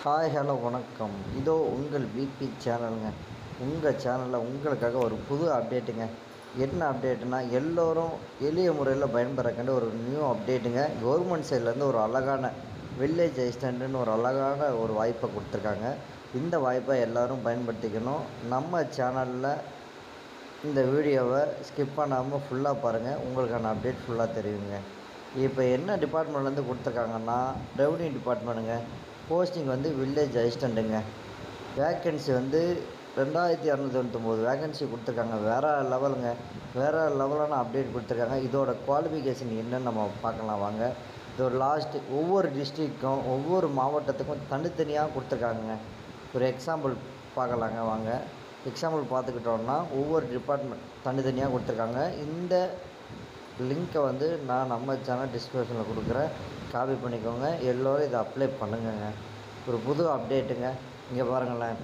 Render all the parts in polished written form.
Hi hello வணக்கம். இதோ உங்கள் பிபி சேனலுங்க. உங்கள் சேனலில் உங்களுக்காக ஒரு புது அப்டேட்டுங்க. என்ன அப்டேட்டுனா, எல்லோரும் எளிய முறையில் பயன்பெறக்கண்ட ஒரு நியூ அப்டேட்டுங்க. கவர்மெண்ட் சைட்லேருந்து ஒரு அழகான வில்லேஜ் அசிஸ்டண்ட்டுன்னு ஒரு அழகான ஒரு வாய்ப்பை கொடுத்துருக்காங்க. இந்த வாய்ப்பை எல்லோரும் பயன்படுத்திக்கணும். நம்ம சேனலில் இந்த வீடியோவை ஸ்கிப் பண்ணாமல் ஃபுல்லாக பாருங்கள். உங்களுக்கான அப்டேட் ஃபுல்லாக தெரியுங்க. இப்போ என்ன டிபார்ட்மெண்ட்லேருந்து கொடுத்துருக்காங்கன்னா, ரெவன்யூ டிபார்ட்மெண்ட்டுங்க. போஸ்டிங் வந்து வில்லேஜ் அசிஸ்டண்ட்டுங்க. வேக்கன்சி வந்து 2299 வேக்கன்சி கொடுத்துருக்காங்க. வேறு லெவலுங்க. வேறு லெவலான அப்டேட் கொடுத்துருக்காங்க. இதோட குவாலிஃபிகேஷன் என்னன்னு நம்ம பார்க்கலாம் வாங்க. இதோட லாஸ்ட்டு ஒவ்வொரு டிஸ்ட்ரிக்கும் ஒவ்வொரு மாவட்டத்துக்கும் தனித்தனியாக கொடுத்துருக்காங்க. ஒரு எக்ஸாம்பிள் பார்க்கலாங்க வாங்க. எக்ஸாம்பிள் பார்த்துக்கிட்டோம்னா, ஒவ்வொரு டிபார்ட்மெண்ட் தனித்தனியாக கொடுத்துருக்காங்க. இந்த லிங்க்கை வந்து நான் நம்ம சேனல் டிஸ்கிரிப்ஷனில் கொடுக்குறேன். காப்பி பண்ணிக்கோங்க. எல்லோரும் இதை அப்ளை பண்ணுங்கங்க. ஒரு புது அப்டேட்டுங்க. இங்கே பாருங்களேன்,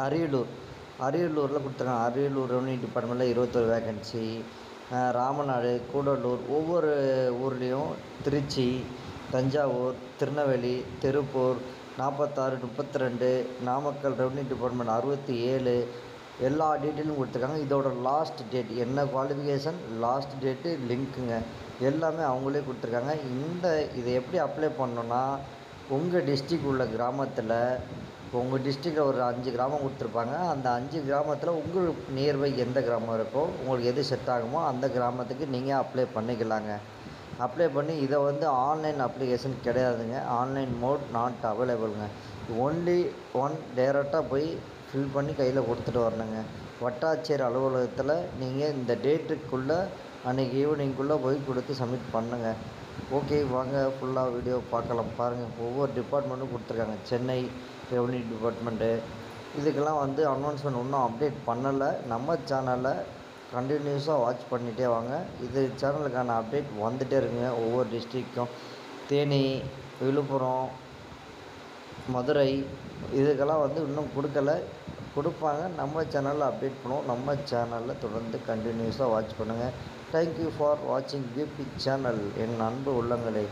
அரியலூரில் கொடுத்துருக்காங்க. அரியலூர் ரெவன்யூ டிபார்ட்மெண்ட்டில் 21 வேக்கன்சி. ராமநாடு, கூடலூர், ஒவ்வொரு ஊர்லேயும் திருச்சி, தஞ்சாவூர், திருநெல்வேலி, திருப்பூர் 46, 32, நாமக்கல் ரெவன்யூ டிபார்ட்மெண்ட் 67, எல்லா டீட்டெயிலும் கொடுத்துருக்காங்க. இதோட லாஸ்ட் டேட் என்ன குவாலிஃபிகேஷன், லாஸ்ட் டேட்டு, லிங்க்குங்க எல்லாமே அவங்களே கொடுத்துருக்காங்க. இதை எப்படி அப்ளை பண்ணணுன்னா, உங்கள் டிஸ்ட்ரிக் உள்ள கிராமத்தில், உங்கள் டிஸ்ட்ரிக்டில் ஒரு 5 கிராமம் கொடுத்துருப்பாங்க. அந்த 5 கிராமத்தில் உங்களுக்கு நியர்பை எந்த கிராமம் இருக்கோ, உங்களுக்கு எது செட் ஆகுமோ அந்த கிராமத்துக்கு நீங்கள் அப்ளை பண்ணிக்கலாங்க. அப்ளை பண்ணி இதை வந்து ஆன்லைன் அப்ளிகேஷன் கிடையாதுங்க. ஆன்லைன் மோட் நாட் அவைலபிளுங்க. ஒன்லி டேரெக்டாக போய் ஃபில் பண்ணி கையில் கொடுத்துட்டு வரணுங்க. வட்டாட்சியர் அலுவலகத்தில் நீங்கள் இந்த டேட்டுக்குள்ளே அன்றைக்கி ஈவினிங்குள்ளே போய் கொடுத்து சப்மிட் பண்ணுங்கள். ஓகே, வாங்க ஃபுல்லாக வீடியோ பார்க்கலாம். பாருங்கள், ஒவ்வொரு டிபார்ட்மெண்ட்டும் கொடுத்துருக்காங்க. சென்னை ரெவன்யூ டிபார்ட்மெண்ட்டு இதுக்கெல்லாம் வந்து அனௌன்ஸ்மெண்ட் இன்னும் அப்டேட் பண்ணலை. நம்ம சேனலில் கண்டினியூஸாக வாட்ச் பண்ணிகிட்டே வாங்க. இது சேனலுக்கான அப்டேட் வந்துகிட்டே இருக்குங்க. ஒவ்வொரு டிஸ்ட்ரிக்கும் தேனி, விழுப்புரம், மதுரை இதுக்கெல்லாம் வந்து இன்னும் கொடுப்பாங்க. நம்ம சேனலில் அப்டேட் பண்ணுவோம். நம்ம சேனலில் தொடர்ந்து கண்டினியூஸாக வாட்ச் பண்ணுங்கள். தேங்க்யூ ஃபார் வாட்சிங் பிபி சேனல். என் அன்பு உள்ளங்களே.